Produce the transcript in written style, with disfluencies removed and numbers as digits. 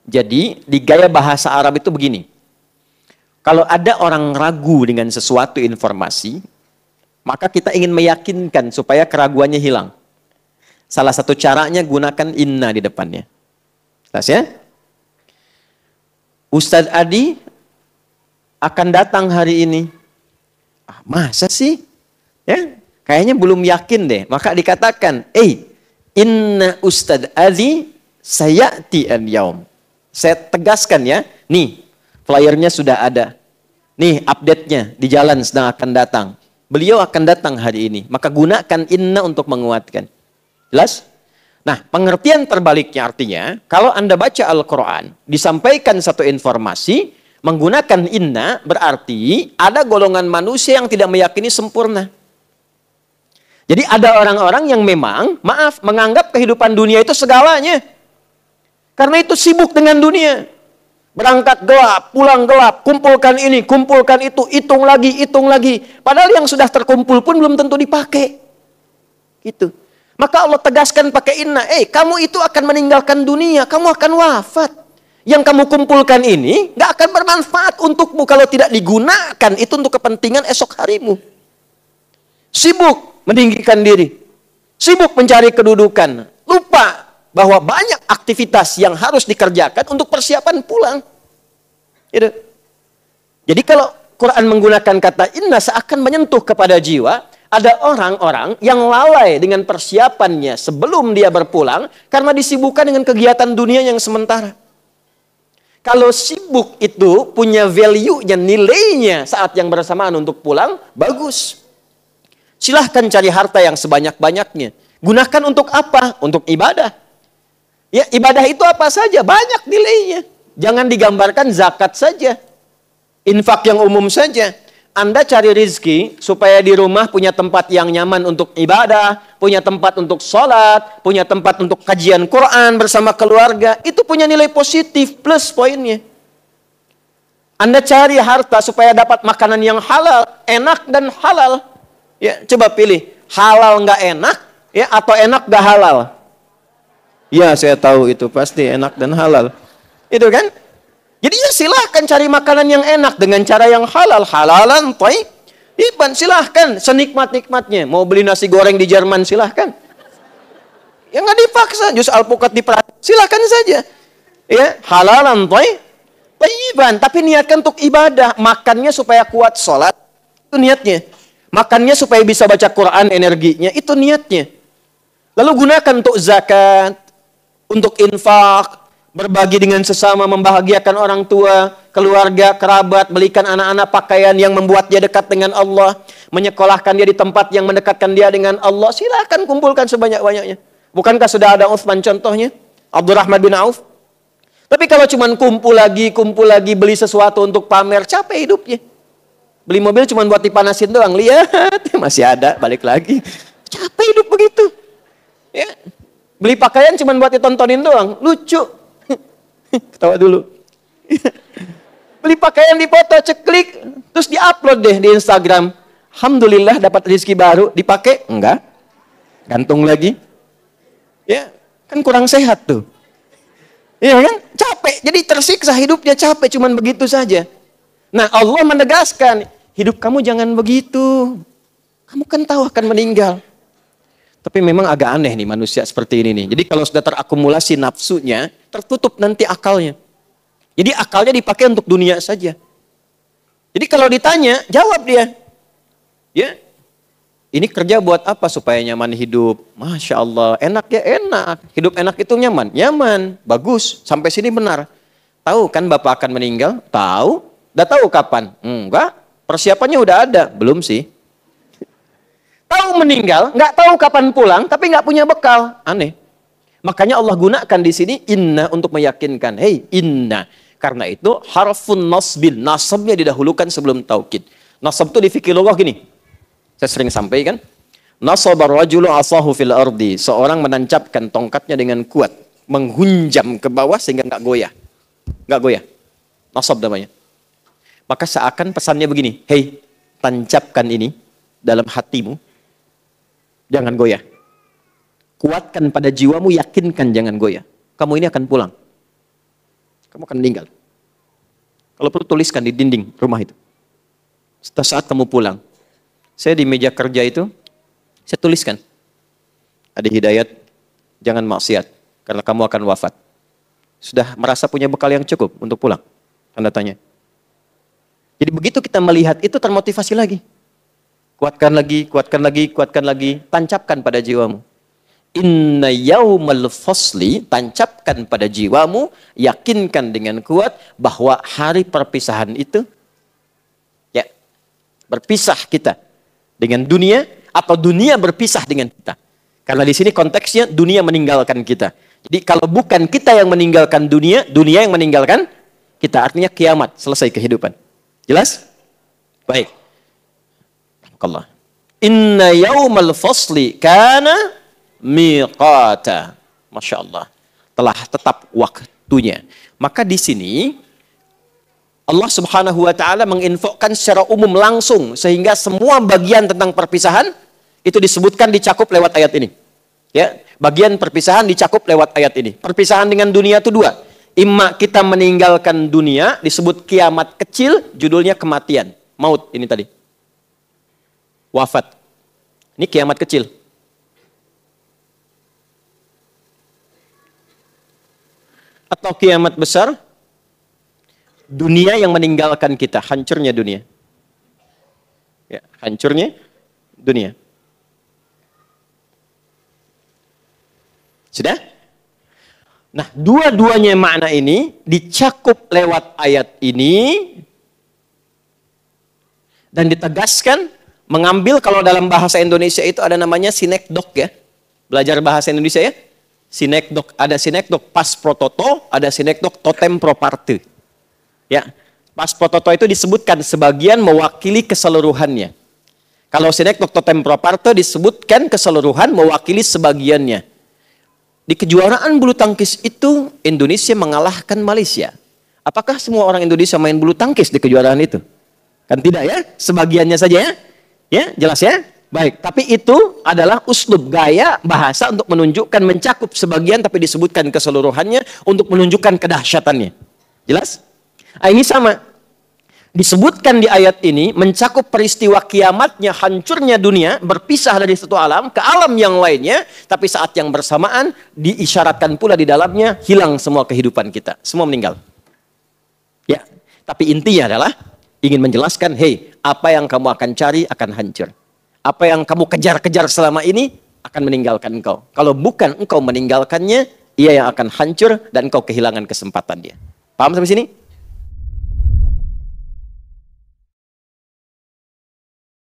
Jadi di gaya bahasa Arab itu begini. Kalau ada orang ragu dengan sesuatu informasi, maka kita ingin meyakinkan supaya keraguannya hilang. Salah satu caranya gunakan inna di depannya. Jelas ya? Ustadz Adi akan datang hari ini. Ah, masa sih? Ya, kayaknya belum yakin deh. Maka dikatakan, inna Ustadz Adi sayati al-yaum. Saya tegaskan ya, nih flyernya sudah ada. Nih update-nya di jalan sedang akan datang. Beliau akan datang hari ini. Maka gunakan inna untuk menguatkan. Jelas? Nah, pengertian terbaliknya artinya, kalau Anda baca Al-Quran, disampaikan satu informasi, menggunakan inna berarti ada golongan manusia yang tidak meyakini sempurna. Jadi ada orang-orang yang memang, maaf, menganggap kehidupan dunia itu segalanya. Karena itu sibuk dengan dunia. Berangkat gelap, pulang gelap, kumpulkan ini, kumpulkan itu, hitung lagi, hitung lagi. Padahal yang sudah terkumpul pun belum tentu dipakai. Gitu. Maka Allah tegaskan pakai inna, kamu itu akan meninggalkan dunia, kamu akan wafat. Yang kamu kumpulkan ini nggak akan bermanfaat untukmu kalau tidak digunakan itu untuk kepentingan esok harimu. Sibuk meninggikan diri, sibuk mencari kedudukan, lupa bahwa banyak aktivitas yang harus dikerjakan untuk persiapan pulang. Gitu. Jadi kalau Quran menggunakan kata inna seakan menyentuh kepada jiwa. Ada orang-orang yang lalai dengan persiapannya sebelum dia berpulang karena disibukkan dengan kegiatan dunia yang sementara. Kalau sibuk itu punya value-nya, nilainya saat yang bersamaan untuk pulang, bagus. Silahkan cari harta yang sebanyak-banyaknya. Gunakan untuk apa? Untuk ibadah. Ya, ibadah itu apa saja? Banyak nilainya. Jangan digambarkan zakat saja. Infak yang umum saja. Anda cari rizki supaya di rumah punya tempat yang nyaman untuk ibadah, punya tempat untuk sholat, punya tempat untuk kajian Quran bersama keluarga. Itu punya nilai positif, plus poinnya. Anda cari harta supaya dapat makanan yang halal, enak dan halal. Ya, coba pilih, halal nggak enak, ya atau enak nggak halal? Ya, saya tahu itu pasti enak dan halal. Itu kan? Jadi ya silahkan cari makanan yang enak dengan cara yang halal. Halalan, thayyiban, silahkan senikmat-nikmatnya. Mau beli nasi goreng di Jerman silahkan. Ya nggak dipaksa, jus alpukat diperhatikan, silahkan saja. Ya, halalan, thayyiban, tapi niatkan untuk ibadah. Makannya supaya kuat sholat, itu niatnya. Makannya supaya bisa baca Quran energinya, itu niatnya. Lalu gunakan untuk zakat, untuk infak, berbagi dengan sesama, membahagiakan orang tua, keluarga, kerabat, belikan anak-anak pakaian yang membuat dia dekat dengan Allah, menyekolahkan dia di tempat yang mendekatkan dia dengan Allah. Silahkan kumpulkan sebanyak-banyaknya. Bukankah sudah ada Utsman contohnya? Abdurrahman bin Auf. Tapi kalau cuma kumpul lagi, beli sesuatu untuk pamer, capek hidupnya. Beli mobil cuma buat dipanasin doang, lihat, masih ada, balik lagi. Capek hidup begitu. Ya. Beli pakaian cuma buat ditontonin doang, lucu. Ketawa dulu. Beli pakaian dipoto, ceklik, terus diupload deh di Instagram. Alhamdulillah dapat rezeki baru, dipakai? Enggak. Gantung lagi. Ya, kan kurang sehat tuh. Iya kan? Capek, jadi tersiksa hidupnya, capek cuman begitu saja. Nah, Allah menegaskan, hidup kamu jangan begitu. Kamu kan tahu akan meninggal. Tapi memang agak aneh nih manusia seperti ini nih. Jadi kalau sudah terakumulasi nafsunya, tertutup nanti akalnya. Jadi akalnya dipakai untuk dunia saja. Jadi kalau ditanya, jawab dia. Ya, ini kerja buat apa supaya nyaman hidup? Masya Allah, enak ya enak. Hidup enak itu nyaman? Nyaman, bagus. Sampai sini benar. Tahu kan Bapak akan meninggal? Tahu. Udah tahu kapan? Enggak. Persiapannya udah ada? Belum sih. Tahu meninggal, nggak tahu kapan pulang, tapi nggak punya bekal. Aneh. Makanya Allah gunakan di sini inna untuk meyakinkan. Hei, inna. Karena itu harfun nasbin. Nasabnya didahulukan sebelum taukid. Nasab itu di fikih lugah gini. Saya sering sampaikan. Nasabar rajulu asahu fil ardi. Seorang menancapkan tongkatnya dengan kuat. Menghunjam ke bawah sehingga nggak goyah. Nggak goyah. Nasab namanya. Maka seakan pesannya begini. Hei, tancapkan ini dalam hatimu. Jangan goyah. Kuatkan pada jiwamu, yakinkan jangan goyah. Kamu ini akan pulang. Kamu akan meninggal. Kalau perlu tuliskan di dinding rumah itu. Setelah saat kamu pulang, saya di meja kerja itu, saya tuliskan. Ada hidayat, jangan maksiat, karena kamu akan wafat. Sudah merasa punya bekal yang cukup untuk pulang? Tanda tanya. Jadi begitu kita melihat itu termotivasi lagi. Kuatkan lagi, kuatkan lagi, kuatkan lagi. Tancapkan pada jiwamu. Inna yaumal fasli, tancapkan pada jiwamu, yakinkan dengan kuat bahwa hari perpisahan itu, ya, berpisah kita dengan dunia atau dunia berpisah dengan kita. Karena di sini konteksnya dunia meninggalkan kita. Jadi kalau bukan kita yang meninggalkan dunia, dunia yang meninggalkan kita. Artinya kiamat, selesai kehidupan. Jelas? Baik. Allah. Inna yaumal fasli kana miqata. Masya Allah. Telah tetap waktunya. Maka di sini Allah Subhanahu wa taala menginfokan secara umum langsung sehingga semua bagian tentang perpisahan itu disebutkan dicakup lewat ayat ini. Ya, bagian perpisahan dicakup lewat ayat ini. Perpisahan dengan dunia itu dua. Imma kita meninggalkan dunia, disebut kiamat kecil, judulnya kematian. Maut ini tadi. Wafat. Ini kiamat kecil. Atau kiamat besar, dunia yang meninggalkan kita, hancurnya dunia. Ya, hancurnya dunia. Sudah? Nah, dua-duanya makna ini dicakup lewat ayat ini dan ditegaskan mengambil, kalau dalam bahasa Indonesia itu ada namanya sinekdok ya. Belajar bahasa Indonesia ya. Sinekdok, ada sinekdok pas prototo, ada sinekdok totem pro parte. Ya. Pas prototo itu disebutkan sebagian mewakili keseluruhannya. Kalau sinekdok totem pro parte disebutkan keseluruhan mewakili sebagiannya. Di kejuaraan bulu tangkis itu Indonesia mengalahkan Malaysia. Apakah semua orang Indonesia main bulu tangkis di kejuaraan itu? Kan tidak ya, sebagiannya saja ya. Ya, jelas ya? Baik, tapi itu adalah uslub, gaya bahasa untuk menunjukkan mencakup sebagian tapi disebutkan keseluruhannya untuk menunjukkan kedahsyatannya. Jelas? Nah, ini sama. Disebutkan di ayat ini mencakup peristiwa kiamatnya, hancurnya dunia, berpisah dari satu alam ke alam yang lainnya, tapi saat yang bersamaan diisyaratkan pula di dalamnya hilang semua kehidupan kita, semua meninggal. Ya, tapi intinya adalah ingin menjelaskan, hey, apa yang kamu akan cari akan hancur. Apa yang kamu kejar-kejar selama ini akan meninggalkan engkau. Kalau bukan engkau meninggalkannya, ia yang akan hancur dan engkau kehilangan kesempatan dia. Paham sampai sini?